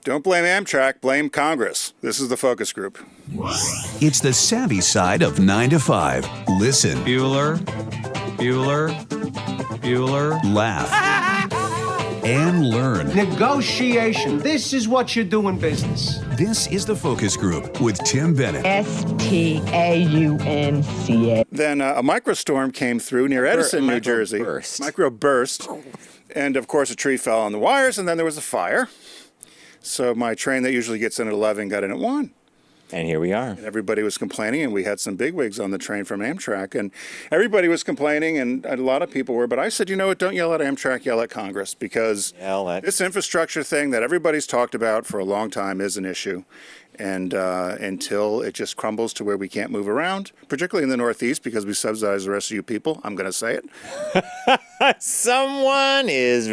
Don't blame Amtrak, blame Congress. This is the focus group. It's the savvy side of 9 to 5. Listen. Bueller. Laugh. And learn. Negotiation. This is what you do in business. This is the focus group with Tim Bennett. STAUNCA. Then a microstorm came through near Edison, New Jersey. Microburst. And, of course, a tree fell on the wires, and then there was a fire. So my train that usually gets in at 11 got in at 1. And here we are. And everybody was complaining, and we had some bigwigs on the train from Amtrak, and everybody was complaining, and a lot of people were. But I said, you know what, don't yell at Amtrak, yell at Congress, because this infrastructure thing that everybody's talked about for a long time is an issue. And until it just crumbles to where we can't move around, particularly in the Northeast, because we subsidize the rest of you people, I'm going to say it. Someone is...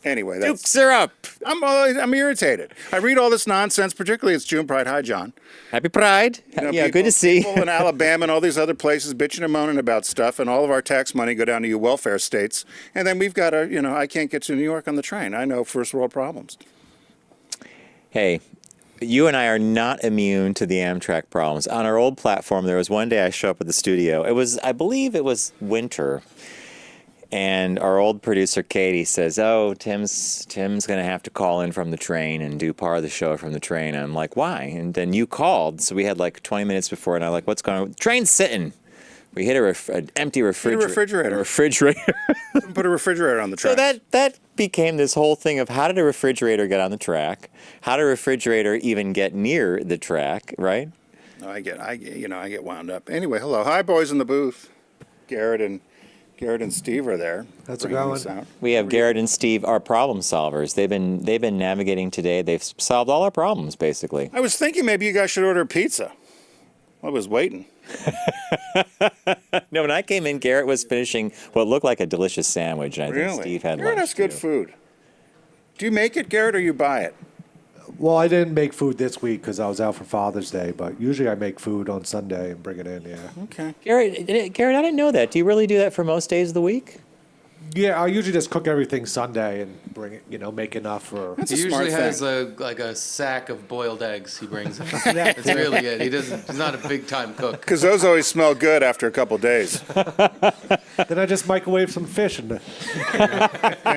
Anyway, dukes are up. I'm irritated. I read all this nonsense, particularly it's June Pride. Hi, John. Happy Pride. People, good to see. People in Alabama and all these other places bitching and moaning about stuff, and all of our tax money go down to you welfare states. And then we've got I can't get to New York on the train. I know first world problems. Hey, you and I are not immune to the Amtrak problems. On our old platform, there was one day I show up at the studio. I believe it was winter. And our old producer, Katie, says, oh, Tim's going to have to call in from the train and do part of the show from the train. And I'm like, why? And then you called. So we had like 20 minutes before, and I'm like, what's going on? The train's sitting. We hit an empty refrigerator. Put a refrigerator on the track. So that became this whole thing of how did a refrigerator get on the track? How did a refrigerator even get near the track, right? I get wound up. Anyway, hello. Hi, boys in the booth. Garrett and Steve are there. How's it going? We have Garrett and Steve, our problem solvers. They've been navigating today. They've solved all our problems, basically. I was thinking maybe you guys should order pizza. I was waiting. No, when I came in, Garrett was finishing what looked like a delicious sandwich, and I think Steve had Garrett lunch has good food. Do you make it, Garrett, or you buy it? Well, I didn't make food this week because I was out for Father's Day, but usually I make food on Sunday and bring it in, yeah. Okay. Garrett, I didn't know that. Do you really do that for most days of the week? Yeah, I usually just cook everything Sunday and bring it, make enough for... He usually has a sack of boiled eggs he brings in. That's really it. He's not a big-time cook. Because those always smell good after a couple days. Then I just microwave some fish in the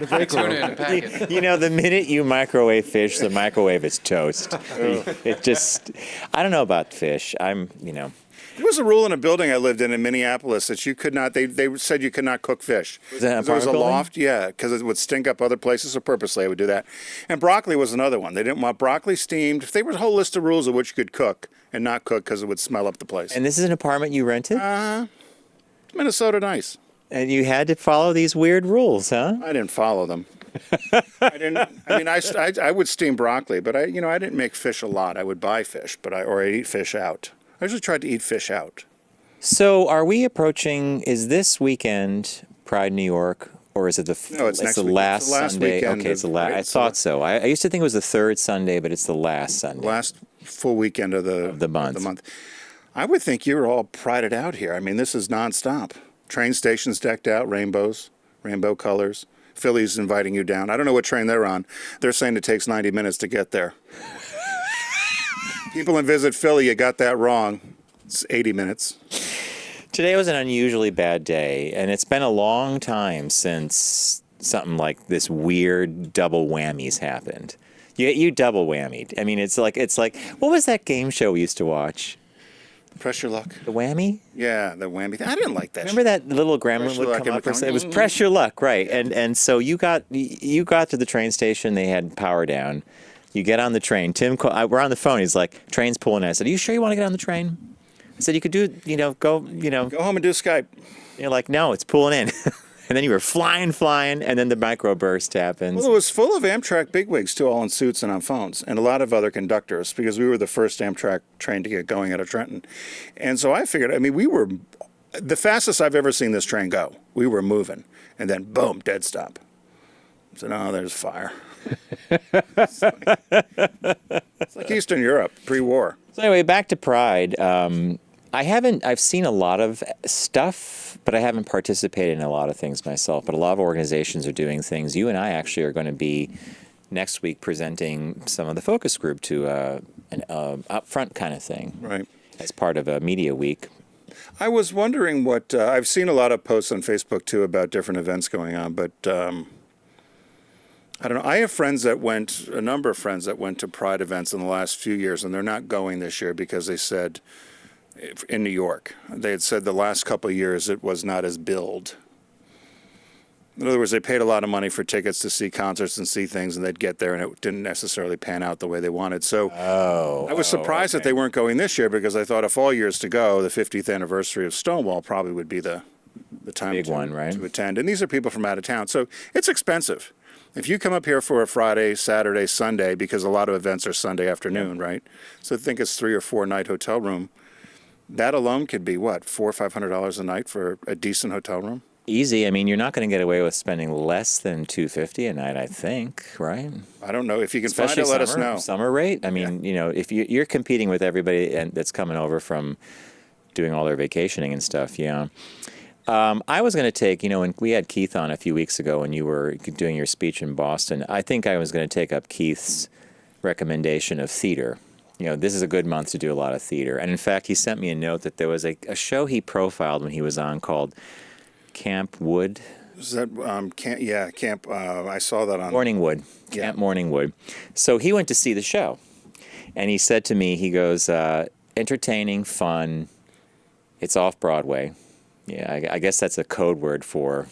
break room. Tuna in a packet. The minute you microwave fish, the microwave is toast. It just... I don't know about fish. There was a rule in a building I lived in Minneapolis that you could not, they said you could not cook fish. Was that there was a loft, yeah, because it would stink up other places, so purposely I would do that. And broccoli was another one. They didn't want broccoli steamed. There was a whole list of rules of which you could cook and not cook because it would smell up the place. And this is an apartment you rented? Minnesota nice. And you had to follow these weird rules, huh? I didn't follow them. I would steam broccoli, but I didn't make fish a lot. I would buy fish, or I'd eat fish out. I usually tried to eat fish out. So are we approaching, is this weekend Pride New York, or is it No, it's next the week. last It's the last Sunday? weekend Okay, it's the last. right? I thought so. I used to think it was the third Sunday, but it's the last Sunday. Last full weekend of the month. I would think you were all prided out here. I mean, this is nonstop. Train stations decked out, rainbow colors. Philly's inviting you down. I don't know what train they're on. They're saying it takes 90 minutes to get there. People in Visit Philly, you got that wrong. It's 80 minutes. Today was an unusually bad day, and it's been a long time since something like this weird double whammies happened. You double whammied. I mean, it's like what was that game show we used to watch? Press Your Luck. The whammy? Yeah, the whammy. I didn't like that. Remember that little gremlin would come up and say, it was Press Your Luck, right? And so you got to the train station. They had power down. You get on the train. We're on the phone. He's like, train's pulling in. I said, are you sure you want to get on the train? I said, you could do, go home and do Skype. You're like, no, it's pulling in. And then you were flying, and then the microburst happens. Well, it was full of Amtrak bigwigs, too, all in suits and on phones, and a lot of other conductors, because we were the first Amtrak train to get going out of Trenton. And so I figured, we were the fastest I've ever seen this train go. We were moving, and then, boom, dead stop. So, no, there's fire. It's like Eastern Europe, pre-war. So anyway, back to Pride. I've seen a lot of stuff, but I haven't participated in a lot of things myself. But a lot of organizations are doing things. You and I actually are going to be next week presenting some of the focus group to an upfront kind of thing. Right. As part of a media week. I was wondering what I've seen a lot of posts on Facebook too about different events going on, but I don't know. I have a number of friends that went to Pride events in the last few years, and they're not going this year because they said in New York, they had said the last couple of years it was not as billed. In other words, they paid a lot of money for tickets to see concerts and see things, and they'd get there, and it didn't necessarily pan out the way they wanted. So I was surprised that they weren't going this year, because I thought if all years to go, the 50th anniversary of Stonewall probably would be the time Big one, right? to attend. And these are people from out of town, so it's expensive. If you come up here for a Friday, Saturday, Sunday, because a lot of events are Sunday afternoon, right? So I think it's 3 or 4 night hotel room. That alone could be what, $400 or $500 a night for a decent hotel room? Easy. I mean, you're not going to get away with spending less than $250 a night, I think, right? I don't know. If you can Especially find it, let us know. Summer rate. I mean, if you're competing with everybody that's coming over from doing all their vacationing and stuff, yeah. I was going to take, when we had Keith on a few weeks ago when you were doing your speech in Boston, I think I was going to take up Keith's recommendation of theater. This is a good month to do a lot of theater. And in fact, he sent me a note that there was a show he profiled when he was on called Camp Wood. Is that Camp? I saw that on Morningwood. Yeah. Camp Morningwood. So he went to see the show, and he said to me, he goes, entertaining, fun. It's off Broadway. Yeah, I guess that's a code word for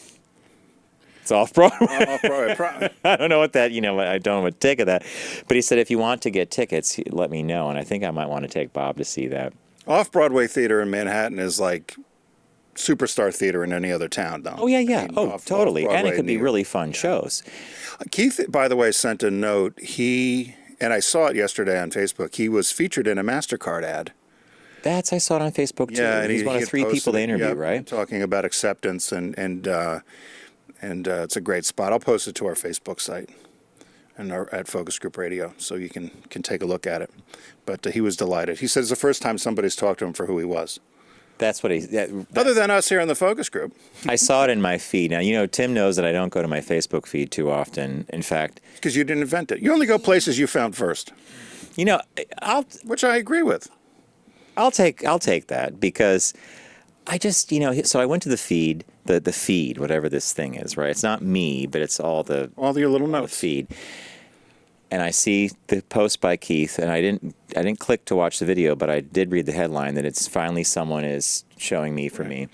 it's off Broadway. Off Broadway. I don't know what that. I don't know what to take of that. But he said, if you want to get tickets, let me know, and I think I might want to take Bob to see that. Off Broadway theater in Manhattan is like superstar theater in any other town, though. Oh, yeah. I mean, Totally. And Off-Broadway it could be in New really York. fun shows. Keith, by the way, sent a note. And I saw it yesterday on Facebook. He was featured in a MasterCard ad. I saw it on Facebook, too. Yeah, and he's one of had 3 people they posted it, interview, right? Talking about acceptance, and it's a great spot. I'll post it to our Facebook site and at Focus Group Radio, so you can take a look at it. But he was delighted. He said it's the first time somebody's talked to him for who he was. That's what Other than us here in the Focus Group. I saw it in my feed. Now, Tim knows that I don't go to my Facebook feed too often. In fact, Because you didn't invent it. You only go places you found first, which I agree with. I'll take that, because I just, so I went to the feed, the feed, whatever this thing is, right? It's not me, but it's all Your little the notes. feed. And I see the post by Keith, and I didn't click to watch the video, but I did read the headline that it's finally someone is showing me for me.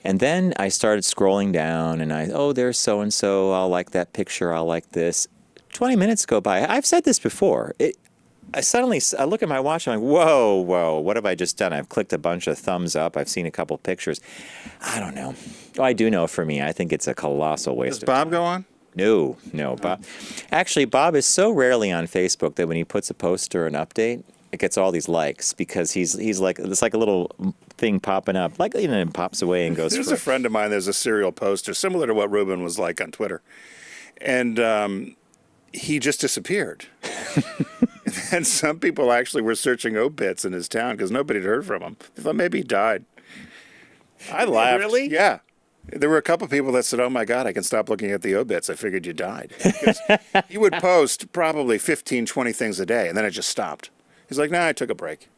And then I started scrolling down, and there's so-and-so, I'll like that picture, I'll like this. 20 minutes go by. I've said this before. I look at my watch, and I'm like, whoa, what have I just done? I've clicked a bunch of thumbs up. I've seen a couple pictures. I don't know. I do know for me, I think it's a colossal waste Does of time. Bob go on? No, Bob. Actually, Bob is so rarely on Facebook that when he puts a post or an update, it gets all these likes, because he's like, it's like a little thing popping up, like, it pops away and goes. There's a friend of mine. There's a serial poster similar to what Ruben was like on Twitter, and he just disappeared. And some people actually were searching obits in his town because nobody had heard from him. They thought maybe he died. I laughed. Really? Yeah. There were a couple people that said, "Oh my God, I can stop looking at the obits. I figured you died." Because he would post probably 15, 20 things a day, and then it just stopped. He's like, "Nah, I took a break."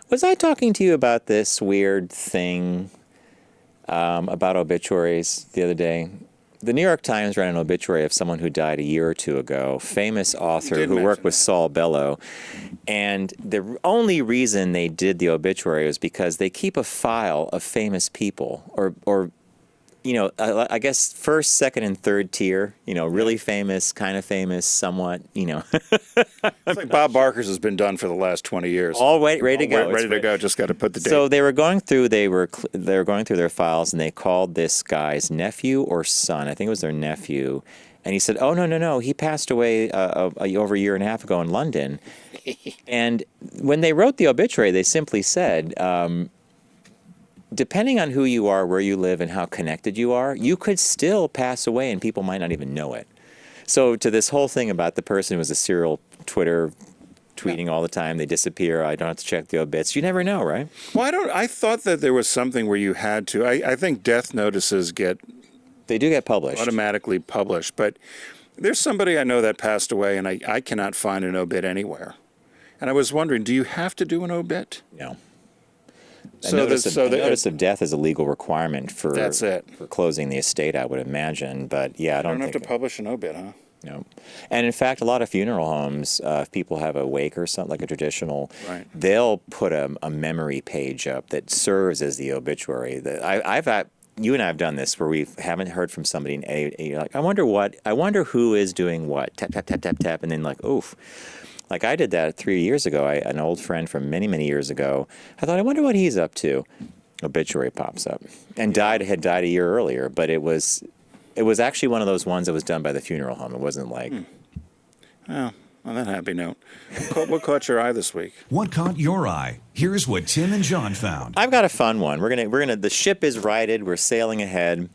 Was I talking to you about this weird thing about obituaries the other day? The New York Times ran an obituary of someone who died a year or 2 ago, famous author who worked with Saul Bellow. And the only reason they did the obituary was because they keep a file of famous people, or I guess first, second, and third tier, really famous, kind of famous, somewhat, It's like Bob Barker's has been done for the last 20 years. all ready to go. Ready to go. Just got to put the date. So they were going through their files, and they called this guy's nephew or son. I think it was their nephew. And he said, "Oh, no, he passed away over a year and a half ago in London." And when they wrote the obituary, they simply said, depending on who you are, where you live, and how connected you are, you could still pass away and people might not even know it. So to this whole thing about the person who was a serial tweeting all the time, they disappear, I don't have to check the obits. You never know, right? Well, I thought that there was something where you had to. I think death notices get They do get published. automatically published, but There's somebody I know that passed away, and I cannot find an obit anywhere. And I was wondering, do you have to do an obit? No. So a notice of death is a legal requirement for That's it. for closing the estate, I would imagine. But yeah, I You don't don't have to think publish an obit, huh? no. And in fact, a lot of funeral homes, if people have a wake or something like a traditional, Right. they'll put a memory page up that serves as the obituary. You and I have done this where we haven't heard from somebody, and you're like, I wonder who is doing what. Tap tap tap tap tap, and then like, oof. Like I did that 3 years ago. An old friend from many, many years ago. I thought, I wonder what he's up to. Obituary pops up, and had died a year earlier. But it was actually one of those ones that was done by the funeral home. It wasn't like. Oh, on that happy note, what caught your eye this week? What caught your eye? Here's what Tim and John found. I've got a fun one. We're gonna. The ship is righted. We're sailing ahead.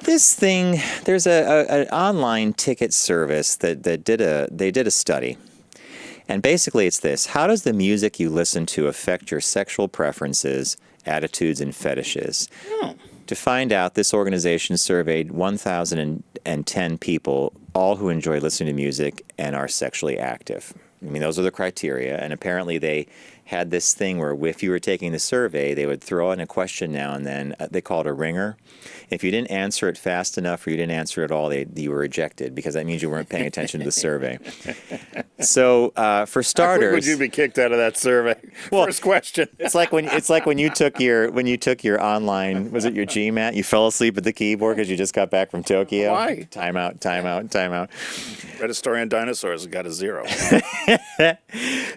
This thing, there's an online ticket service that did a study, and basically it's this: how does the music you listen to affect your sexual preferences, attitudes, and fetishes? Oh. To find out, this organization surveyed 1,010 people, all who enjoy listening to music and are sexually active. I mean, those are the criteria, and apparently they had this thing where if you were taking the survey, they would throw in a question now and then. They call it a ringer. If you didn't answer it fast enough or you didn't answer it at all, you were rejected because that means you weren't paying attention to the survey. So for starters, How quick would you be kicked out of that survey? Well, First question. It's like when you took your online, was it your GMAT? You fell asleep at the keyboard because you just got back from Tokyo. Why? Time out. Read a story on dinosaurs and got a 0.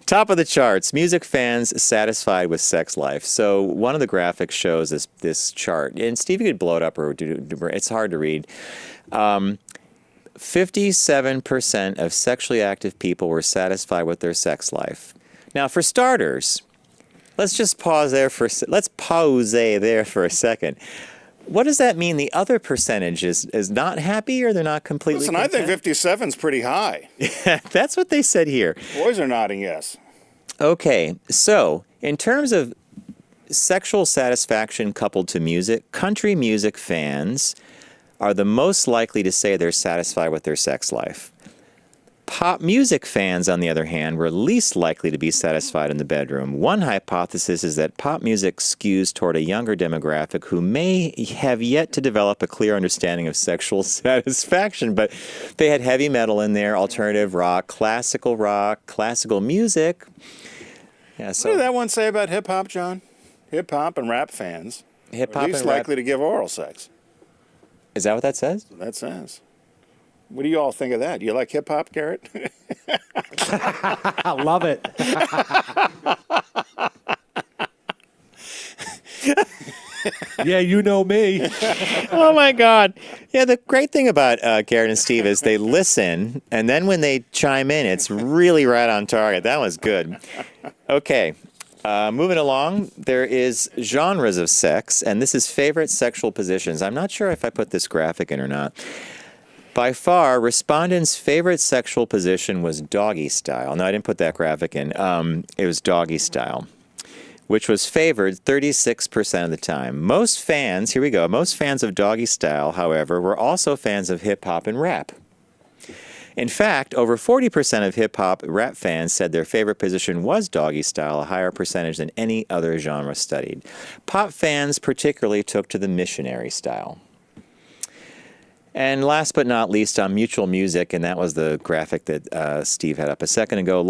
Top of the charts, music fans satisfied with sex life. So one of the graphics shows this chart, and Steve, you could blow it up or it's hard to read. 57% of sexually active people were satisfied with their sex life. Now, for starters, let's just pause there for a second. What does that mean? The other percentage is not happy, or they're not completely Listen, I think content? 57's pretty high. That's what they said here. Boys are nodding yes. Okay, so in terms of sexual satisfaction coupled to music, country music fans are the most likely to say they're satisfied with their sex life. Pop music fans, on the other hand, were least likely to be satisfied in the bedroom. One hypothesis is that pop music skews toward a younger demographic who may have yet to develop a clear understanding of sexual satisfaction, but they had heavy metal in there, alternative rock, classical music. Yeah, so What did that one say about hip-hop, John? Hip-hop and rap fans hip-hop are least and rap. likely to give oral sex. Is that what that says? That says. What do you all think of that? You like hip-hop, Garrett? I love it. Yeah, you know me. Oh my God. Yeah, the great thing about Garrett and Steve is they listen, and then when they chime in, it's really right on target. That was good. Okay. Moving along, there is genres of sex, and this is favorite sexual positions. I'm not sure if I put this graphic in or not. By far, respondents' favorite sexual position was doggy style. No, I didn't put that graphic in. It was doggy style, which was favored 36% of the time. Most fans of doggy style, however, were also fans of hip-hop and rap. In fact, over 40% of hip-hop rap fans said their favorite position was doggy style, a higher percentage than any other genre studied. Pop fans particularly took to the missionary style. And last but not least, on mutual music, and that was the graphic that Steve had up a second ago,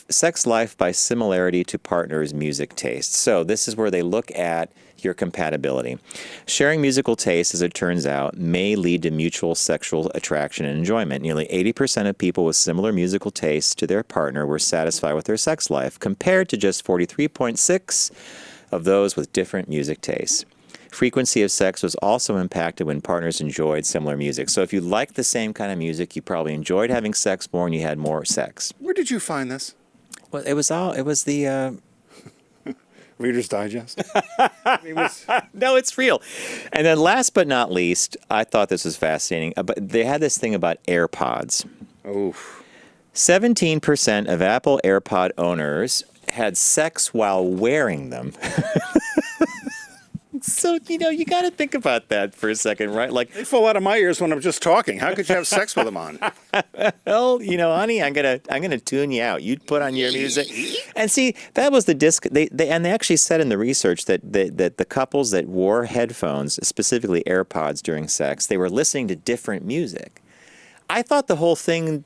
sex life by similarity to partners' music tastes. So this is where they look at your compatibility. Sharing musical tastes, as it turns out, may lead to mutual sexual attraction and enjoyment. Nearly 80% of people with similar musical tastes to their partner were satisfied with their sex life, compared to just 43.6% of those with different music tastes. Frequency of sex was also impacted when partners enjoyed similar music. So if you liked the same kind of music, you probably enjoyed having sex more and you had more sex. Where did you find this? Well, it was the... Reader's Digest? No, it's real. And then last but not least, I thought this was fascinating, but they had this thing about AirPods. Oof. 17% of Apple AirPod owners had sex while wearing them. So you got to think about that for a second, right? Like, They fall out of my ears when I'm just talking. How could you have sex with them on? well, honey, I'm gonna tune you out. You'd put on your music, and see that was the disc. They actually said in the research that the couples that wore headphones, specifically AirPods during sex, they were listening to different music. I thought the whole thing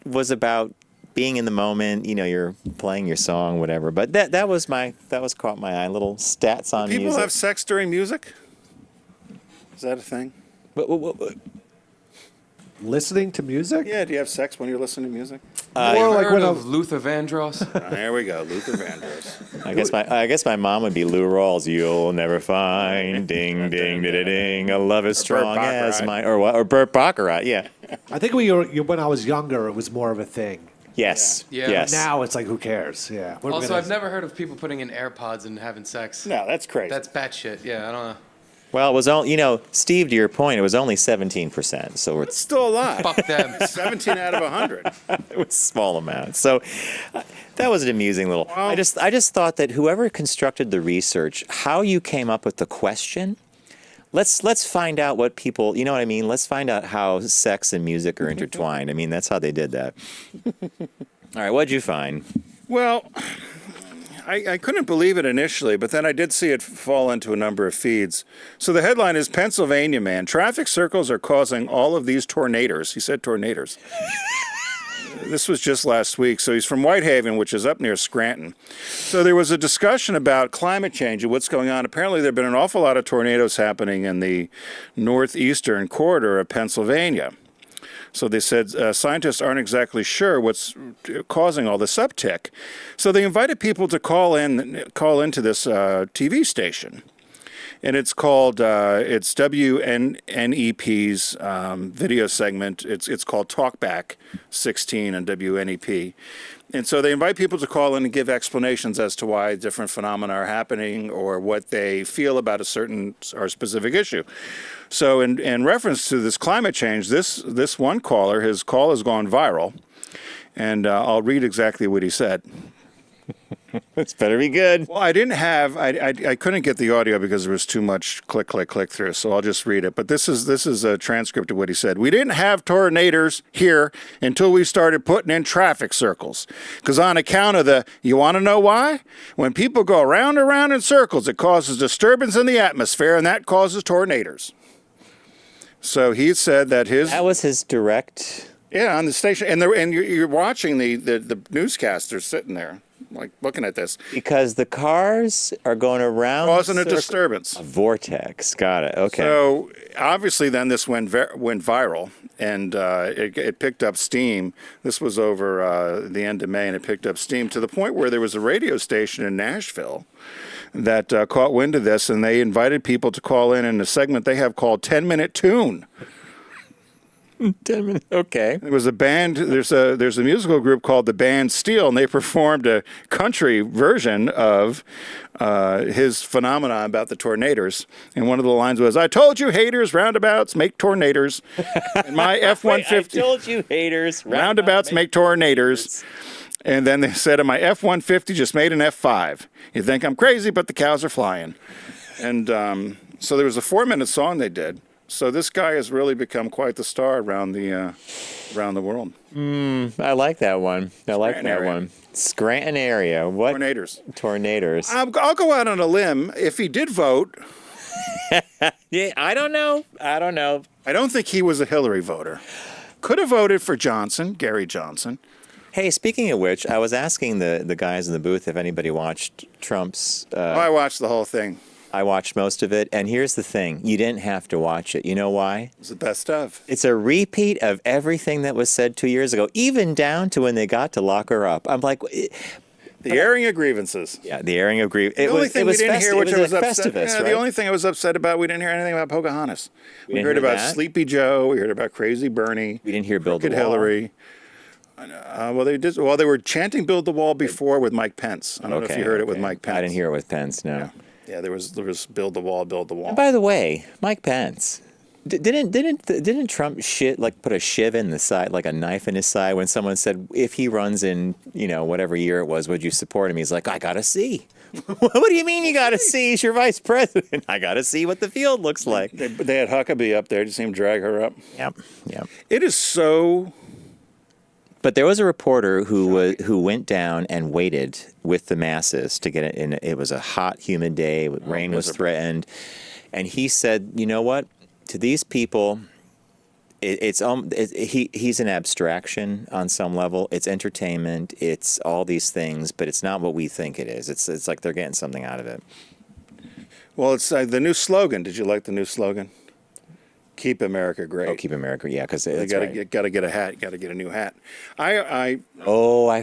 was about being in the moment. You're playing your song, whatever. But that caught my eye. Little stats on People music. have sex during music? Is that a thing? What? Listening to music? Yeah, do you have sex when you're listening to music? More like Heard when of I'm, Luther Vandross? There we go, Luther Vandross. I guess my mom would be Lou Rawls. You'll never find ding ding ding ding a love as strong as Baccarat. mine, or Burt Baccarat. Yeah. I think when I was younger, it was more of a thing. Yes. Yeah. Yes. Now it's like, who cares? Yeah. What are we Also, gonna- I've never heard of people putting in AirPods and having sex. No, that's crazy. That's batshit. Yeah, I don't know. Well, it was only, Steve, to your point, it was only 17%. So It's still a lot. Fuck them. 17 out of 100. it was a small amount. So that was an amusing little. I just thought that whoever constructed the research, how you came up with the question, let's find out what people, you know what I mean? Let's find out how sex and music are intertwined. I mean, that's how they did that. All right, what'd you find? Well, I couldn't believe it initially, but then I did see it fall into a number of feeds. So the headline is Pennsylvania man. Traffic circles are causing all of these tornadoes. He said tornadoes. This was just last week. So he's from Whitehaven, which is up near Scranton. So there was a discussion about climate change and what's going on. Apparently there have been an awful lot of tornadoes happening in the northeastern corridor of Pennsylvania. So they said scientists aren't exactly sure what's causing all this uptick. So they invited people to call into this TV station. And it's called, it's WNEP's video segment. It's called Talkback 16 on WNEP. And so they invite people to call in and give explanations as to why different phenomena are happening or what they feel about a certain or specific issue. So in reference to this climate change, this one caller, his call has gone viral. And I'll read exactly what he said. It's better be good. Well, I couldn't get the audio because there was too much click through, so I'll just read it. But this is a transcript of what he said. We didn't have tornadoes here until we started putting in traffic circles. Because on account of you want to know why? When people go round and round in circles, it causes disturbance in the atmosphere, and that causes tornadoes. So he said that That was his direct. Yeah, on the station, and you're watching the newscasters sitting there, like looking at this, Because the cars are going around. causing a circle- disturbance. A vortex. Got it. Okay. So obviously, then this went viral, and it picked up steam. This was over the end of May, and it picked up steam to the point where there was a radio station in Nashville that caught wind of this, and they invited people to call in a segment they have called 10-Minute Tune. 10 minutes. Okay. There was a band. There's a musical group called the Band Steel, and they performed a country version of his phenomenon about the tornadoes. And one of the lines was, "I told you, haters, roundabouts make tornadoes. And my F-150 I told you, haters. roundabouts make tornadoes." And then they said, "My F-150 just made an F5. You think I'm crazy, but the cows are flying." And so there was a 4-minute song they did. So this guy has really become quite the star around the world. I like that one. I like Scranton that area. one. Scranton area. What? Tornadoes. Tornadoes. I'll go out on a limb. If he did vote, Yeah, I don't know. I don't think he was a Hillary voter. Could have voted for Johnson, Gary Johnson. Hey, speaking of which, I was asking the guys in the booth if anybody watched Trump's. I watched the whole thing. I watched most of it, and here's the thing: you didn't have to watch it. You know why? It was the best of. It's a repeat of everything that was said 2 years ago, even down to when they got to lock her up. I'm like, The airing of grievances. yeah, the airing of grief. The only thing we didn't hear, which I was upset. Festivus, Yeah, right? the only thing I was upset about, we didn't hear anything about Pocahontas. We didn't heard hear about that? Sleepy Joe. We heard about Crazy Bernie. We didn't hear Build the Crooked Wall. Hillary. Well, they did. Well, they were chanting "Build the Wall" before with Mike Pence. I don't know if you heard it with Mike Pence. I didn't hear it with Pence. No. Yeah, there was "Build the Wall, Build the Wall." And by the way, Mike Pence, didn't Trump put a shiv in the side, like a knife in his side, when someone said if he runs in whatever year it was, would you support him? He's like, I gotta see. What do you mean you got to see? He's your vice president. I got to see what the field looks like. They had Huckabee up there. Just seemed to drag her up. Yep. Yep. It is so. But there was a reporter who went down and waited with the masses to get it in. It was a hot, humid day. Rain was threatened. And he said, you know what? To these people, he's an abstraction on some level. It's entertainment. It's all these things, but it's not what we think it is. It's like they're getting something out of it. Well, it's the new slogan. Did you like the new slogan? Keep America great. Oh, keep America, yeah, because You got to get a hat. You got to get a new hat. I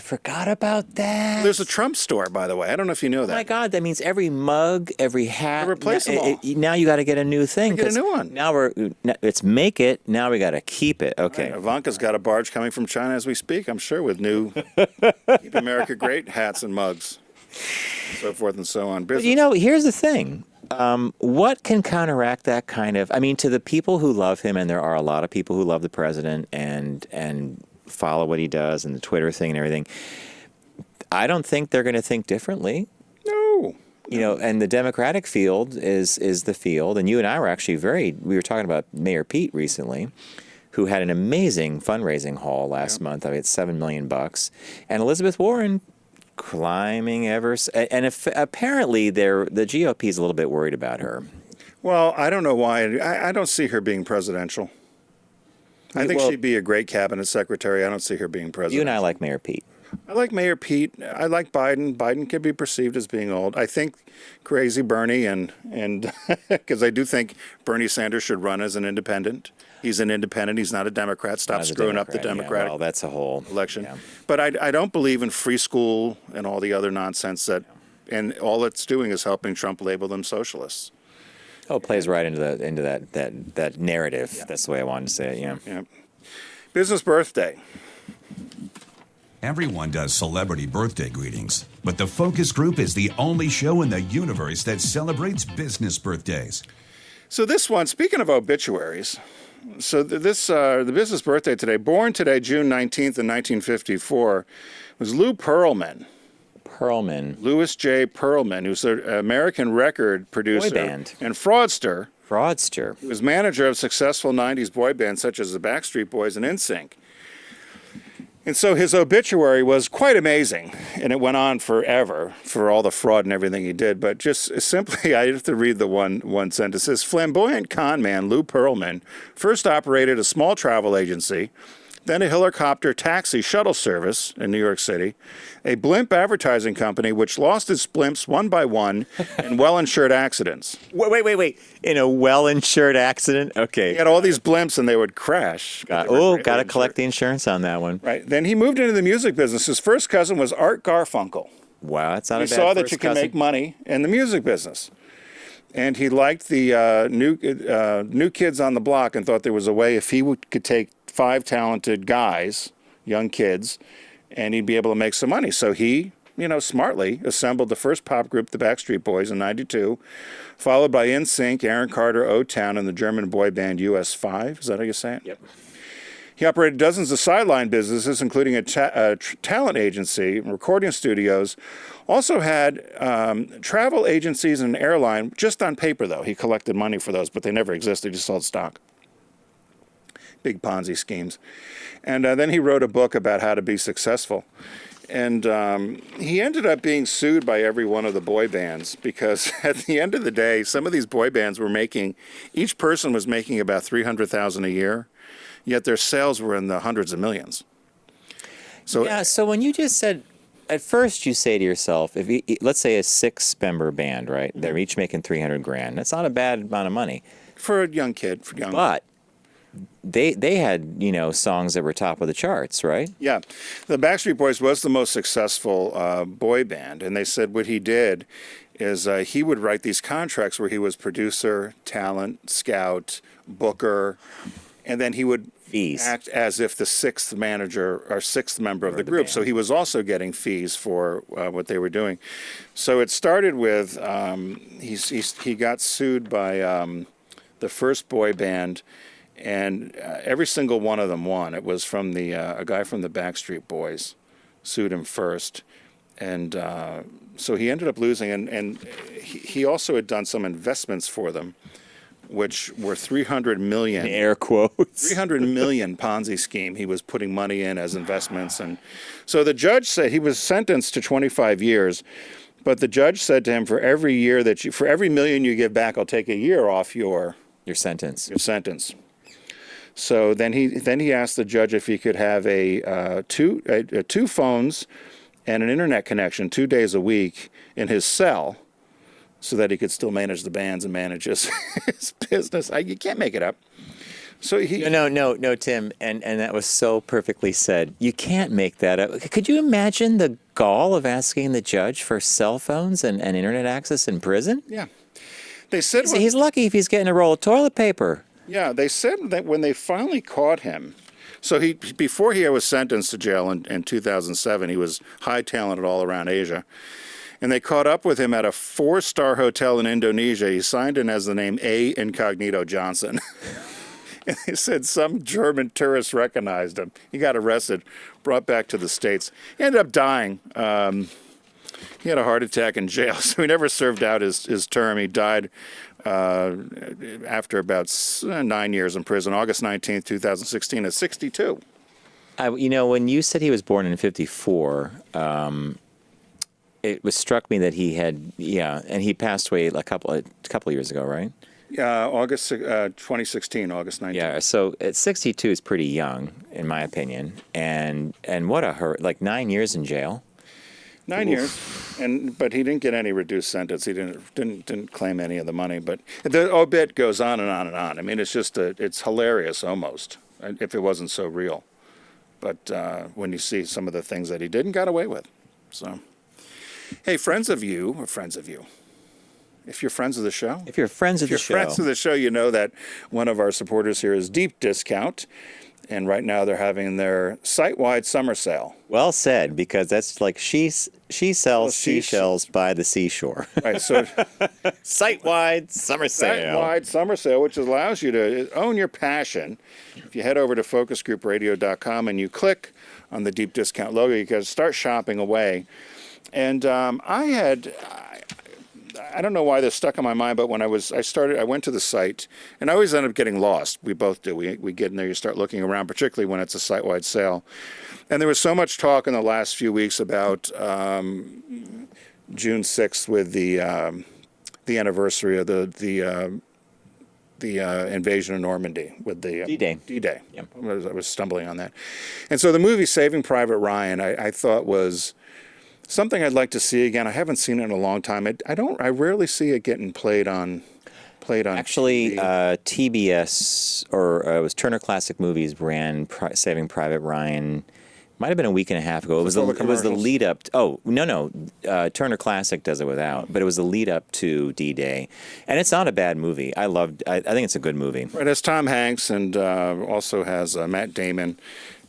forgot about that. There's a Trump store, by the way. I don't know if you know that. Oh my God, that means every mug, every hat. Replace them all. Now you got to get a new thing. Get a new one. Now it's make it. Now we got to keep it. Okay. Right, Ivanka's got a barge coming from China as we speak, I'm sure, with new Keep America Great hats and mugs, so forth and so on. But here's the thing. What can counteract that kind of? I mean, to the people who love him, and there are a lot of people who love the president and follow what he does and the Twitter thing and everything. I don't think they're going to think differently. No. And the Democratic field is the field. And you and I were actually we were talking about Mayor Pete recently, who had an amazing fundraising haul last month. I mean, it's $7 million. And Elizabeth Warren climbing and if apparently the GOP is a little bit worried about her. Well, I don't know why. I don't see her being presidential. I think she'd be a great cabinet secretary. I don't see her being president. You and I like Mayor Pete. I like Mayor Pete. I like Biden. Biden can be perceived as being old. I think crazy Bernie and because I do think Bernie Sanders should run as an independent. He's an independent. He's not a Democrat. Stop screwing up the Democratic well, that's a whole election. Yeah. But I don't believe in free school and all the other nonsense and all it's doing is helping Trump label them socialists. Oh, it plays right into that narrative. Yeah. That's the way I wanted to say it. Yeah. Yeah. Business birthday. Everyone does celebrity birthday greetings, but the Focus Group is the only show in the universe that celebrates business birthdays. So this one, speaking of obituaries, so the business birthday today, born today, June 19th in 1954, was Lou Pearlman. Louis J. Pearlman, who's an American record producer boy band. And fraudster. He was manager of successful 90s boy bands such as the Backstreet Boys and NSYNC. And so his obituary was quite amazing, and it went on forever for all the fraud and everything he did. But just simply, I have to read the one sentence. It says, flamboyant con man Lou Pearlman first operated a small travel agency, then a helicopter taxi shuttle service in New York City, a blimp advertising company which lost its blimps one by one in well-insured accidents. Wait. In a well-insured accident? Okay. He had all these blimps and they would crash. Got to collect the insurance on that one. Right. Then he moved into the music business. His first cousin was Art Garfunkel. Wow, that's not a bad He saw that first you can cousin. make money in the music business. And he liked the new kids on the block and thought there was a way if he could take 5 talented guys, young kids, and he'd be able to make some money. So he, smartly assembled the first pop group, the Backstreet Boys, in '92, followed by NSYNC, Aaron Carter, O-Town, and the German boy band US5. Is that how you say it? Yep. He operated dozens of sideline businesses, including a talent agency, recording studios. Also had travel agencies and an airline, just on paper, though. He collected money for those, but they never existed. He sold stock. Big Ponzi schemes. And then he wrote a book about how to be successful. And he ended up being sued by every one of the boy bands because at the end of the day, some of these boy bands were each person was making about $300,000 a year, yet their sales were in the hundreds of millions. So when you just said, at first you say to yourself, let's say a 6-member band, right? They're each making $300,000. That's not a bad amount of money. For a young kid. But they had, songs that were top of the charts, right? Yeah. The Backstreet Boys was the most successful boy band, and they said what he did is he would write these contracts where he was producer, talent, scout, booker, and then he would act as if the 6th manager or 6th member of the group. So he was also getting fees for what they were doing. So it started with he got sued by the first boy band, and every single one of them won. It was from a guy from the Backstreet Boys sued him first. And so he ended up losing, and he also had done some investments for them, which were 300 million. Air quotes. 300 million Ponzi scheme. He was putting money in as investments. And so the judge said he was sentenced to 25 years, but the judge said to him, for every million you give back, I'll take a year off your sentence. So then he asked the judge if he could have two phones and an internet connection 2 days a week in his cell, so that he could still manage the bands and manage his business. You can't make it up. So No, Tim, and that was so perfectly said. You can't make that up. Could you imagine the gall of asking the judge for cell phones and internet access in prison? Yeah. They said He's lucky if he's getting a roll of toilet paper. Yeah, they said that when they finally caught him, so before he was sentenced to jail in 2007, he was high-talented all around Asia. And they caught up with him at a 4-star hotel in Indonesia. He signed in as the name A. Incognito Johnson. And they said some German tourist recognized him. He got arrested, brought back to the States. He ended up dying. He had a heart attack in jail, so he never served out his term. He died after about 9 years in prison, August 19th, 2016, at 62. When you said he was born in 54, it struck me that he had, and he passed away a couple of years ago, right? August 2016, August 19th. Yeah, so at 62 is pretty young, in my opinion, and what a hurt! Like 9 years in jail. 9 years, but he didn't get any reduced sentence. He didn't claim any of the money. But the obit goes on and on and on. I mean, it's just it's hilarious almost, if it wasn't so real. But when you see some of the things that he did and got away with, so. Hey, friends of you. If you're friends of the show. If you're friends of the show, you know that one of our supporters here is Deep Discount. And right now they're having their site-wide summer sale. Well said, because that's like she sells seashells by the seashore. Right, so site-wide summer sale. Site-wide summer sale, which allows you to own your passion. If you head over to focusgroupradio.com and you click on the Deep Discount logo, you can start shopping away. And I don't know why this stuck in my mind, but when I went to the site, and I always end up getting lost. We both do. We get in there, you start looking around, particularly when it's a site-wide sale. And there was so much talk in the last few weeks about June 6th with the anniversary of the invasion of Normandy with the D-Day. D-Day. Yep. I was stumbling on that. And so the movie Saving Private Ryan, I thought was something I'd like to see again. I haven't seen it in a long time. I rarely see it getting played on. Actually, TV. TBS or it was Turner Classic Movies ran Saving Private Ryan. Might have been a week and a half ago. It was the lead up. Turner Classic does it without, but it was the lead up to D-Day, and it's not a bad movie. I think it's a good movie. It has Tom Hanks and also has Matt Damon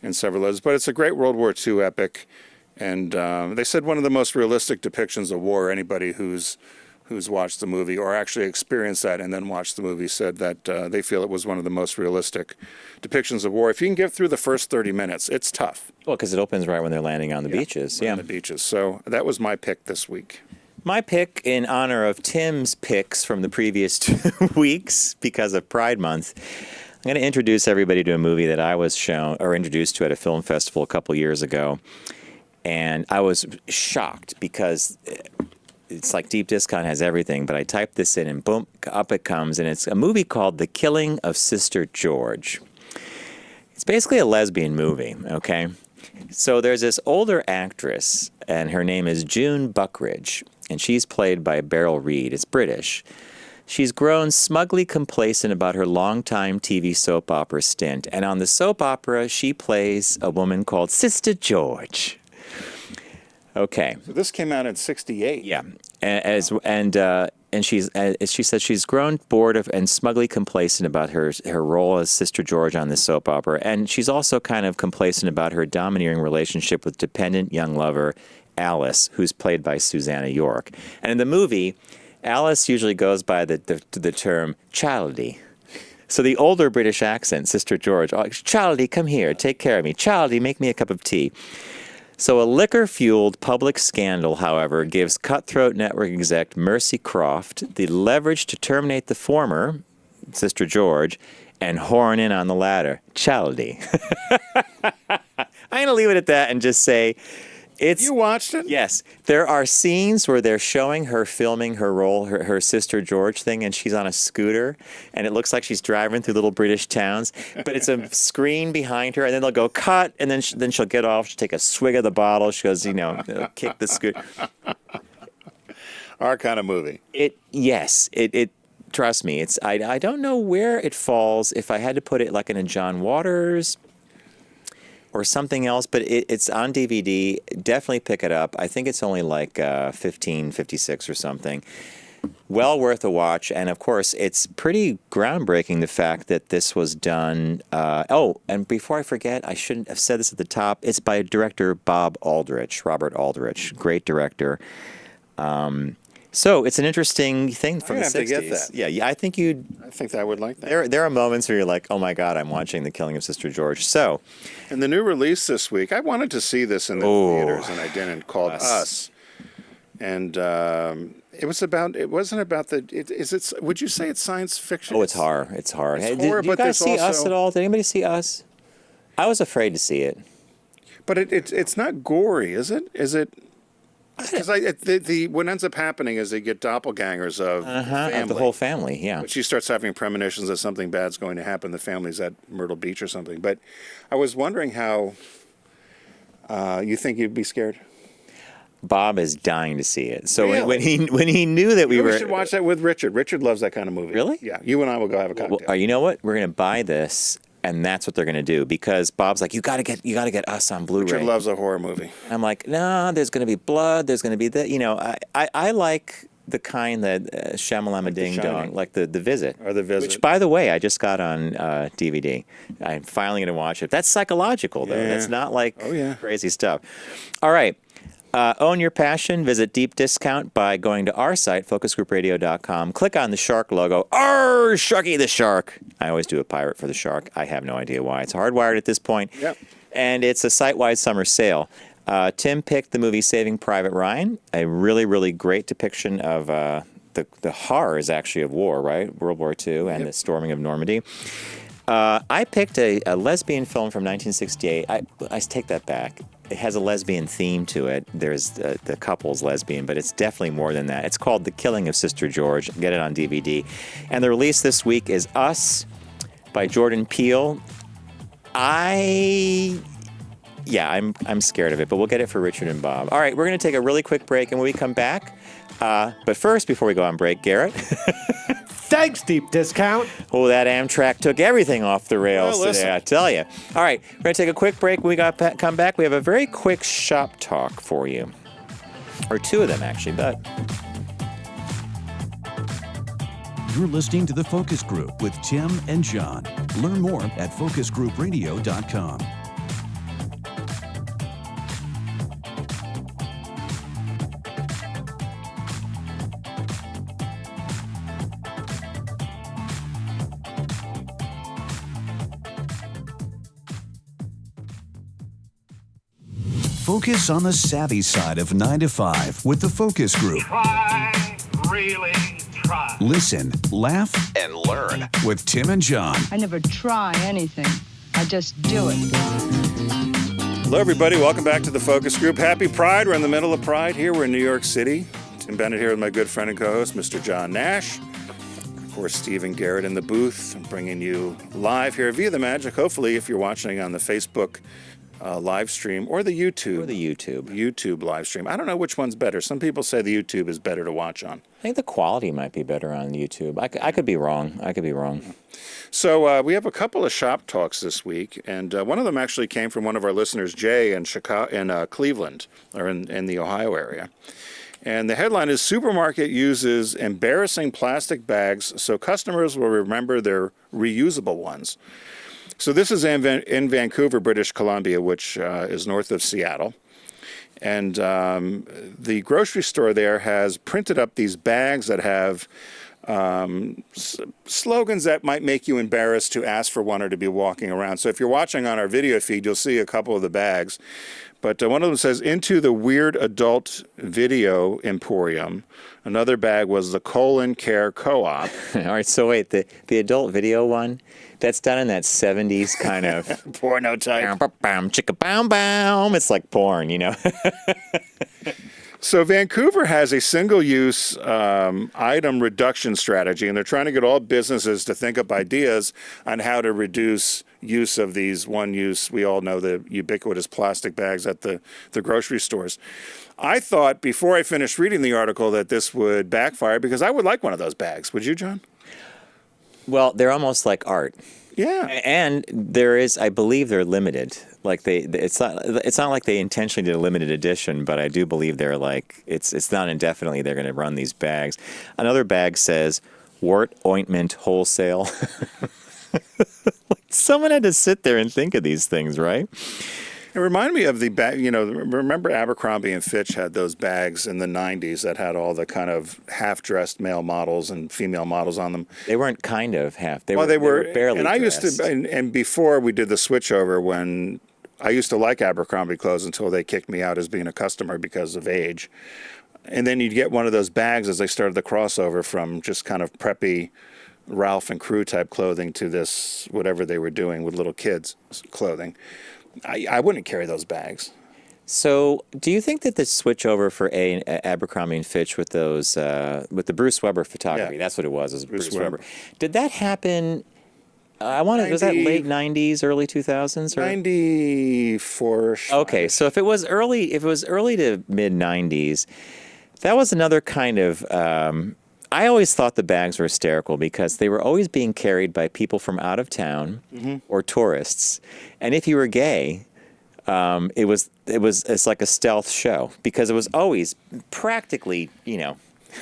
and several others. But it's a great World War II epic. And they said one of the most realistic depictions of war. Anybody who's watched the movie or actually experienced that and then watched the movie said that they feel it was one of the most realistic depictions of war. If you can get through the first 30 minutes, it's tough. Well, because it opens right when they're landing on the beaches. On the beaches. So that was my pick this week. My pick, in honor of Tim's picks from the previous 2 weeks because of Pride Month, I'm going to introduce everybody to a movie that I was introduced to at a film festival a couple years ago. And I was shocked because it's like Deep Discount has everything, but I typed this in and boom, up it comes. And it's a movie called The Killing of Sister George. It's basically a lesbian movie, okay? So there's this older actress, and her name is June Buckridge, and she's played by Beryl Reid. It's British. She's grown smugly complacent about her longtime TV soap opera stint. And on the soap opera, she plays a woman called Sister George. Okay. So this came out in '68. Yeah, and she says she's grown bored of and smugly complacent about her role as Sister George on this soap opera, and she's also kind of complacent about her domineering relationship with dependent young lover Alice, who's played by Susanna York. And in the movie, Alice usually goes by the term childie. So the older British accent, Sister George, childie, come here, take care of me. Childie, make me a cup of tea. So a liquor-fueled public scandal, however, gives Cutthroat Network exec Mercy Croft the leverage to terminate the former, Sister George, and horn in on the latter, Chaldy. I'm going to leave it at that and just say You watched it? Yes. There are scenes where they're showing her filming her role, her Sister George thing, and she's on a scooter, and it looks like she's driving through little British towns, but it's a screen behind her, and then they'll go cut, and then then she'll get off, she'll take a swig of the bottle, she goes, kick the scooter. Our kind of movie. Yes. Trust me, I don't know where it falls, if I had to put it like in a John Waters or something else, but it's on DVD. Definitely pick it up. I think it's only like $15.56 or something. Well worth a watch, and of course, it's pretty groundbreaking, the fact that this was done. And before I forget, I shouldn't have said this at the top. It's by director Robert Aldrich, great director. So it's an interesting thing from the 60s. To get that. Yeah, I think you'd. I think I would like that. There are moments where you're like, oh my God, I'm watching The Killing of Sister George. So, and the new release this week, I wanted to see this in the theaters, and I didn't. Called Us, and it wasn't about the. Would you say it's science fiction? Oh, it's horror. It's horror. It's Did horror, you but guys see there's Us also- at all? Did anybody see Us? I was afraid to see it. But it's not gory, is it? Is it? Because what ends up happening is they get doppelgangers of family. Of the whole family, yeah. But she starts having premonitions that something bad's going to happen. The family's at Myrtle Beach or something. But I was wondering how you think you'd be scared. Bob is dying to see it. So Really? when he knew that we We were, should watch that with Richard. Richard loves that kind of movie. Really? Yeah. You and I will go have a cocktail. well, you know what? We're gonna buy this, and that's what they're gonna do, because Bob's like, you gotta get Us on Blu-ray. Richard loves a horror movie. I'm like, no, there's gonna be blood. There's gonna be that. I like the kind that Shamalama Ding Dong, Shining. like the Visit. Or The Visit. Which, by the way, I just got on DVD. I'm finally going to watch it. That's psychological, though. Yeah. That's not like Oh, yeah. crazy stuff. All right. Own your passion. Visit Deep Discount by going to our site, focusgroupradio.com. Click on the shark logo. Arr, Sharky the Shark. I always do a pirate for the shark. I have no idea why. It's hardwired at this point. Yep. And it's a site-wide summer sale. Tim picked the movie Saving Private Ryan, a really, really great depiction of the horrors, actually, of war, right? World War II and the storming of Normandy. I picked a lesbian film from 1968. I take that back. It has a lesbian theme to it. There's the couple's lesbian, but it's definitely more than that. It's called The Killing of Sister George. Get it on DVD. And the release this week is Us by Jordan Peele. I'm scared of it, but we'll get it for Richard and Bob. All right, we're going to take a really quick break, and when we come back, but first, before we go on break, Garrett. Thanks, Deep Discount. Oh, that Amtrak took everything off the rails Well, listen. today, I tell you. All right, we're going to take a quick break. When we come back, we have a very quick shop talk for you. Or two of them, actually, but... You're listening to The Focus Group with Tim and John. Learn more at focusgroupradio.com. Focus on the savvy side of 9 to 5 with The Focus Group. Try, really try. Listen, laugh, and learn with Tim and John. I never try anything. I just do it. Hello, everybody. Welcome back to the Focus Group. Happy Pride. We're in the middle of Pride here. We're in New York City. Tim Bennett here with my good friend and co-host, Mr. John Nash. Of course, Stephen Garrett in the booth, bringing you live here via the magic. Hopefully, if you're watching on the Facebook live stream or the YouTube. YouTube live stream. I don't know which one's better. Some people say the YouTube is better to watch on. I think the quality might be better on YouTube. I could be wrong. So we have a couple of shop talks this week, and one of them actually came from one of our listeners, Jay, in Cleveland, or in the Ohio area. And the headline is, Supermarket uses embarrassing plastic bags so customers will remember their reusable ones. So this is in Vancouver, British Columbia, which is north of Seattle. And the grocery store there has printed up these bags that have slogans that might make you embarrassed to ask for one or to be walking around. So if you're watching on our video feed, you'll see a couple of the bags. But one of them says, "Into the Weird Adult Video Emporium." Another bag was the Colon Care Co-op. All right, so wait, the adult video one, that's done in that 70s kind of Porno type. chicka boom boom. It's like porn, you know. So Vancouver has a single-use item reduction strategy, and they're trying to get all businesses to think up ideas on how to reduce use of these one-use, we all know the ubiquitous plastic bags at the grocery stores. I thought before I finished reading the article that this would backfire because I would like one of those bags. Would you, John? Well, they're almost like art. Yeah. And there is, I believe they're limited. Like it's not like they intentionally did a limited edition, but I do believe they're like, it's not indefinitely they're going to run these bags. Another bag says, wart ointment wholesale. Like someone had to sit there and think of these things, right? It reminded me of the bag, remember Abercrombie and Fitch had those bags in the 90s that had all the kind of half-dressed male models and female models on them. They weren't kind of half. They Well, were barely and I dressed. used to, and before we did the switchover, when I used to like Abercrombie clothes until they kicked me out as being a customer because of age. And then you'd get one of those bags as they started the crossover from just kind of preppy Ralph and Crew type clothing to this, whatever they were doing with little kids clothing. I wouldn't carry those bags. So, do you think that the switch over for Abercrombie and Fitch with those with the Bruce Weber photography, Yeah. that's what it was Bruce Weber. Weber. Did that happen? Was that late 90s, early 2000s? Or? 94. Okay, so if it was early to mid 90s, that was another kind of. I always thought the bags were hysterical because they were always being carried by people from out of town or tourists, and if you were gay, it's like a stealth show because it was always practically,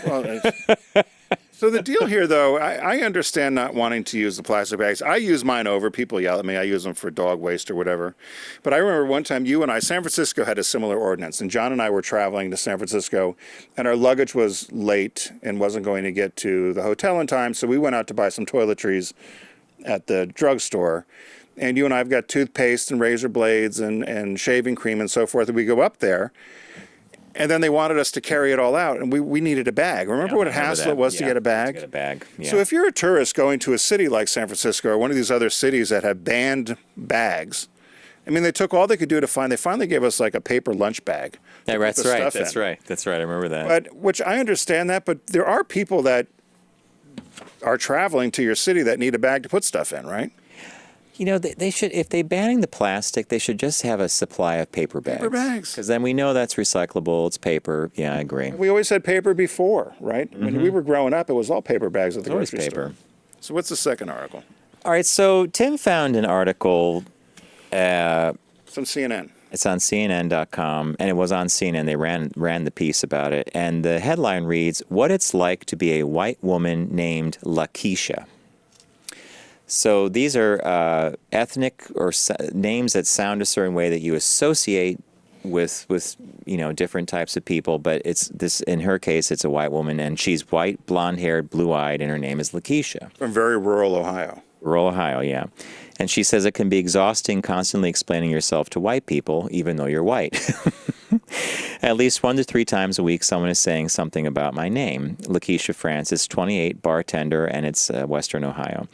Well, so the deal here, though, I understand not wanting to use the plastic bags. I use mine over. People yell at me. I use them for dog waste or whatever. But I remember one time San Francisco had a similar ordinance, and John and I were traveling to San Francisco, and our luggage was late and wasn't going to get to the hotel in time, so we went out to buy some toiletries at the drugstore. And you and I have got toothpaste and razor blades and shaving cream and so forth, and we go up there. And then they wanted us to carry it all out, and we needed a bag. Remember what a hassle it was to get a bag? To get a bag. Yeah. So if you're a tourist going to a city like San Francisco or one of these other cities that have banned bags, I mean, they took all they could do to find. They finally gave us like a paper lunch bag. Yeah, that's right. That's right. That's right. I remember that. But which I understand that, but there are people that are traveling to your city that need a bag to put stuff in, right? They should, if they're banning the plastic, they should just have a supply of paper bags. Paper bags. Because then we know that's recyclable. It's paper. Yeah, I agree. We always had paper before, right? When we were growing up, it was all paper bags at the Always grocery paper. store. So what's the second article? All right, so Tim found an article. It's on CNN. It's on CNN.com, and it was on CNN. They ran the piece about it. And the headline reads, "What It's Like to Be a White Woman Named Lakeisha." So these are ethnic or names that sound a certain way that you associate with different types of people. But it's this, in her case, it's a white woman, and she's white, blonde-haired, blue-eyed, and her name is Lakeisha. From very rural Ohio. Rural Ohio, yeah. And she says it can be exhausting constantly explaining yourself to white people, even though you're white. At least 1 to 3 times a week, someone is saying something about my name. Lakeisha Francis, 28, bartender, and it's Western Ohio.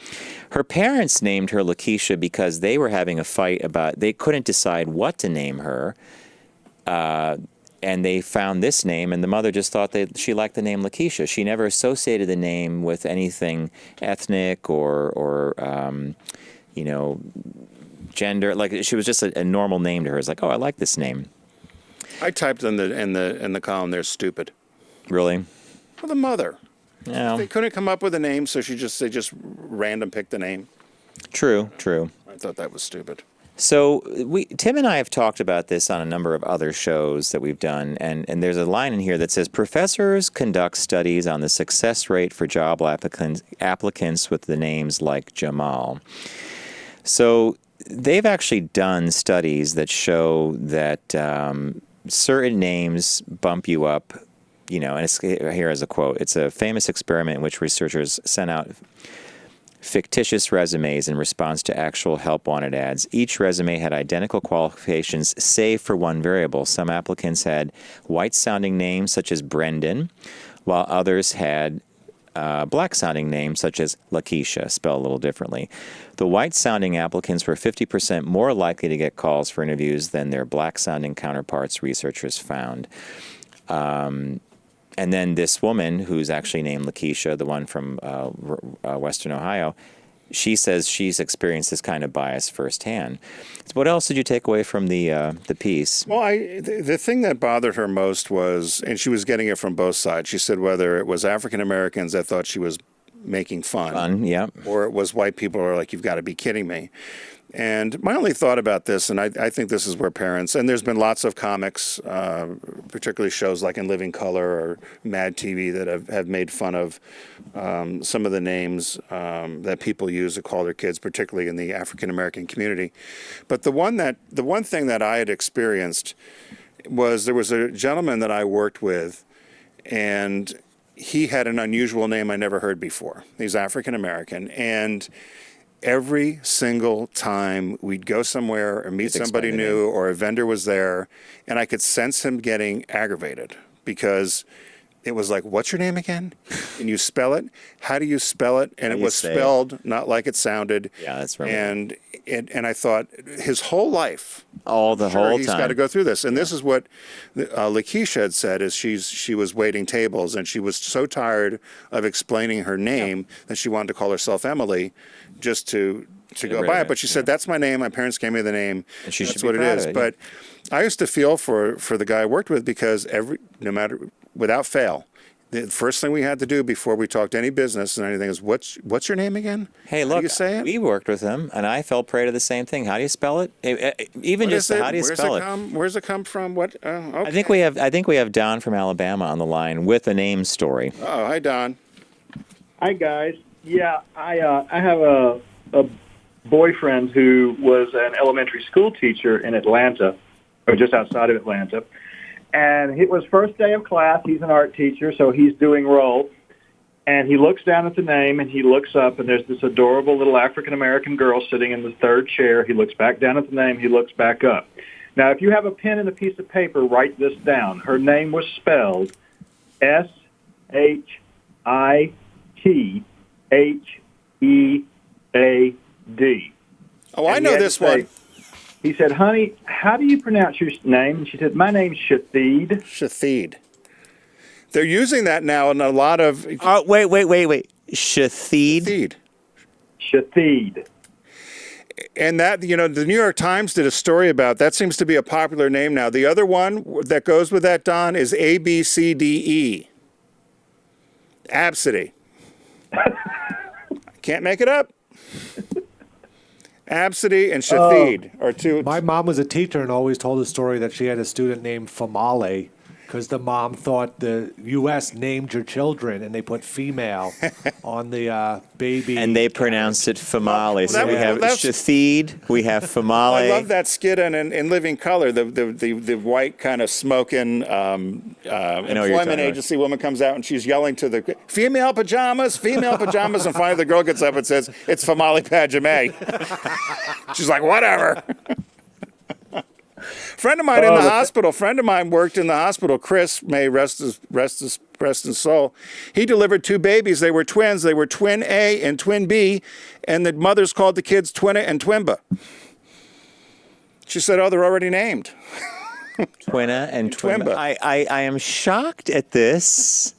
Her parents named her Lakeisha because they were having a fight they couldn't decide what to name her. And they found this name, and the mother just thought that she liked the name Lakeisha. She never associated the name with anything ethnic or gender. Like, she was just a normal name to her. It's like, oh, I like this name. I typed in the column there, stupid. Really? For the mother. Yeah. They couldn't come up with a name, so they just random picked a name. True. I thought that was stupid. So Tim and I have talked about this on a number of other shows that we've done, and there's a line in here that says, professors conduct studies on the success rate for job applicants with the names like Jamal. So they've actually done studies that show that certain names bump you up and it's here as a quote. It's a famous experiment in which researchers sent out fictitious resumes in response to actual help wanted ads. Each resume had identical qualifications, save for one variable. Some applicants had white-sounding names such as Brendan, while others had black-sounding names such as Lakeisha, spelled a little differently. The white-sounding applicants were 50% more likely to get calls for interviews than their black-sounding counterparts, researchers found. And then this woman, who's actually named Lakeisha, the one from Western Ohio, she says she's experienced this kind of bias firsthand. So what else did you take away from the piece? Well, the thing that bothered her most was, and she was getting it from both sides. She said whether it was African Americans that thought she was making fun, Yeah. or it was white people who are like, "You've got to be kidding me." And my only thought about this, and I think this is where parents, and there's been lots of comics, particularly shows like In Living Color or Mad TV that have made fun of some of the names that people use to call their kids, particularly in the African American community. But the one thing that I had experienced was there was a gentleman that I worked with, and he had an unusual name I never heard before. He's African American, and every single time we'd go somewhere or meet somebody new or a vendor was there, and I could sense him getting aggravated because it was like, "What's your name again? Can you spell it? How do you spell it?" And it was spelled not like it sounded. Yeah, that's right. And I thought his whole life, whole time. he's got to go through this. And this is what Lakeisha had said: is she was waiting tables and she was so tired of explaining her name that she wanted to call herself Emily, just to go by it. But she said, "That's my name. My parents gave me the name. And she that's should be what it proud is." of it, But I used to feel for the guy I worked with because without fail, the first thing we had to do before we talked any business and anything is, what's your name again? Hey, How look, do you say it? we worked with him, and I fell prey to the same thing. How do you spell it? Even What just is it? how do you spell it? Where's it come from? What? Okay. I think we have Don from Alabama on the line with a name story. Oh, hi, Don. Hi, guys. Yeah, I have a boyfriend who was an elementary school teacher in Atlanta, or just outside of Atlanta. And it was first day of class. He's an art teacher, so he's doing roll. And he looks down at the name, and he looks up, and there's this adorable little African-American girl sitting in the third chair. He looks back down at the name. He looks back up. Now, if you have a pen and a piece of paper, write this down. Her name was spelled Shithead. Oh, I know this one. He said, "Honey, how do you pronounce your name?" And she said, "My name's Shithead." Shithead. They're using that now in a lot of... Wait. Shithead? Shithead. And that, the New York Times did a story about that. Seems to be a popular name now. The other one that goes with that, Don, is ABCDE. Absidy. Can't make it up. Absidy and Shithead are two. My mom was a teacher and always told the story that she had a student named Famale because the mom thought the U.S. named your children and they put female on the baby. And they pronounced it Famale. So we have that's- Shitheed, we have Famale. I love that skit in Living Color. The white kind of smoking employment agency woman comes out and she's yelling to the female pajamas, and finally the girl gets up and says, "It's Famale Pajame." She's like, "Whatever." Friend of mine worked in the hospital. Chris, may rest his soul. He delivered two babies. They were twins. They were twin A and twin B, and the mothers called the kids Twinna and Twimba. She said, "Oh, they're already named." Twinna and Twimba. I am shocked at this.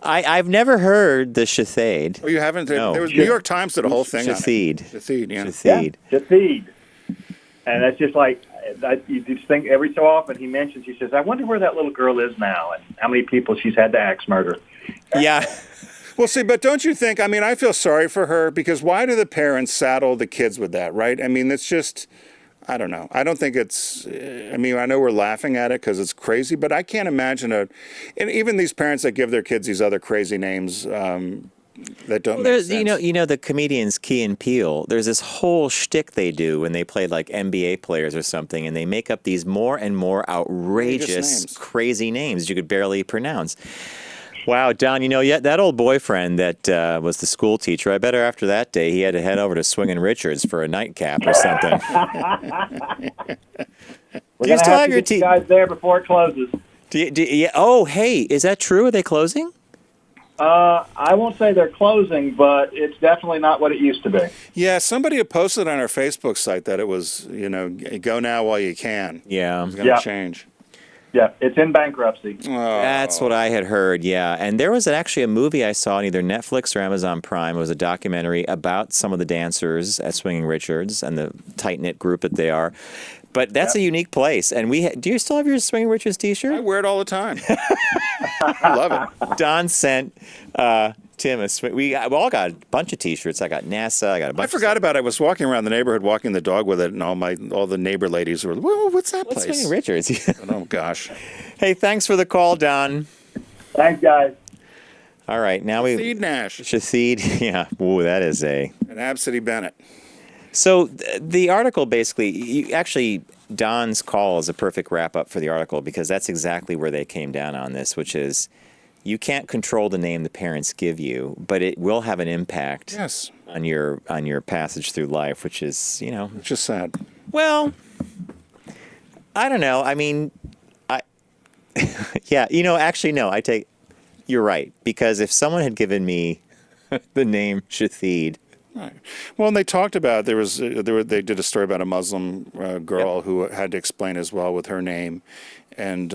I've never heard the Shithade. Oh, you haven't? No. There was New York Times did a whole thing Shithede. on it. Shithede, yeah. Shithede. Shitheed. And that's just like, you just think every so often he mentions, he says, "I wonder where that little girl is now and how many people she's had to axe murder." Yeah. Well, see, but don't you think, I feel sorry for her because why do the parents saddle the kids with that, right? It's just, I don't know. I don't think it's, I know we're laughing at it because it's crazy, but I can't imagine and even these parents that give their kids these other crazy names, that don't Well, make there's, sense. you know the comedians Key and Peele. There's this whole shtick they do when they play like NBA players or something, and they make up these more and more outrageous, names. crazy names you could barely pronounce. Wow, Don, that old boyfriend that was the school teacher, I bet after that day he had to head over to Swingin' Richards for a nightcap or something. We're Do you gonna still have have to your get you guys there before it closes. Yeah. Oh, hey, is that true? Are they closing? I won't say they're closing, but it's definitely not what it used to be. Yeah, somebody had posted on our Facebook site that it was, go now while you can. Yeah. It's going to change. Yeah, it's in bankruptcy. That's what I had heard, yeah. And there was actually a movie I saw on either Netflix or Amazon Prime. It was a documentary about some of the dancers at Swinging Richards and the tight-knit group that they are. But that's a unique place. And do you still have your Swinging Richards T-shirt? I wear it all the time. I love it. Don sent Tim we all got a bunch of T-shirts. I got NASA. I got a bunch. I forgot about it. I was walking around the neighborhood, walking the dog with it, and all the neighbor ladies were, what's that What's place? Swinging Richards? Oh, gosh. Hey, thanks for the call, Don. Thanks, guys. All right, now Feed Nash Shathid, yeah. Ooh, that is and Absidy Bennett. So the article basically, Don's call is a perfect wrap-up for the article because that's exactly where they came down on this, which is you can't control the name the parents give you, but it will have an impact on your passage through life, which is, It's just sad. Well, I don't know. I mean, actually, no, you're right, because if someone had given me the name Shathid. Right. Well, and they talked about they did a story about a Muslim girl who had to explain as well with her name, and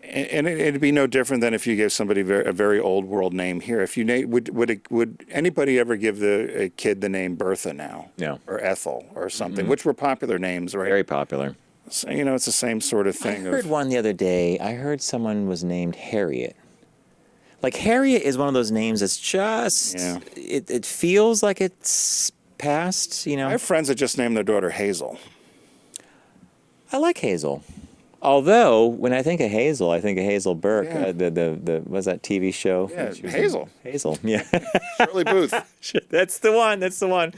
it'd be no different than if you gave somebody a very old world name here. If you would anybody ever give a kid the name Bertha now? No. Or Ethel or something, which were popular names, right? Very popular. So, it's the same sort of thing. I heard one the other day. I heard someone was named Harriet. Like, Harriet is one of those names that's just, it feels like it's past, I have friends that just named their daughter Hazel. I like Hazel. Although, when I think of Hazel, I think of Hazel Burke. Yeah. What's that TV show? Yeah, She was Hazel. in Hazel, yeah. Shirley Booth. That's the one.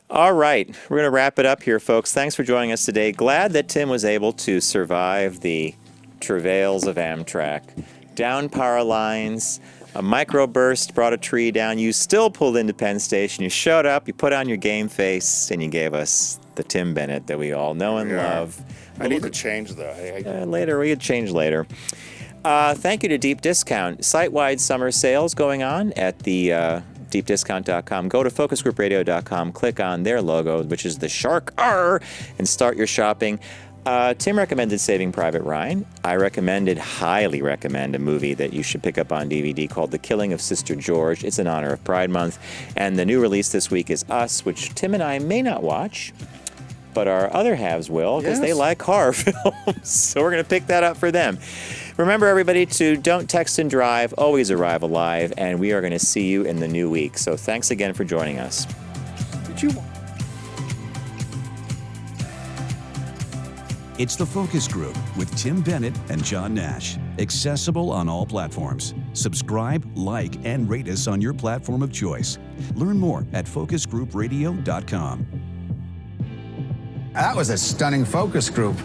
All right, we're going to wrap it up here, folks. Thanks for joining us today. Glad that Tim was able to survive the travails of Amtrak. Down power lines, a microburst brought a tree down. You still pulled into Penn Station. You showed up, you put on your game face, and you gave us the Tim Bennett that we all know and love. I need to change, though. Later, we could change later. Thank you to Deep Discount. Site-wide summer sales going on at the deepdiscount.com. Go to focusgroupradio.com, click on their logo, which is the Shark R, and start your shopping. Tim recommended Saving Private Ryan. I highly recommend a movie that you should pick up on DVD called The Killing of Sister George. It's in honor of Pride Month. And the new release this week is Us, which Tim and I may not watch, but our other halves will because they like horror films. So we're going to pick that up for them. Remember, everybody, to don't text and drive, always arrive alive, and we are going to see you in the new week. So thanks again for joining us. It's The Focus Group with Tim Bennett and John Nash. Accessible on all platforms. Subscribe, like, and rate us on your platform of choice. Learn more at focusgroupradio.com. That was a stunning focus group.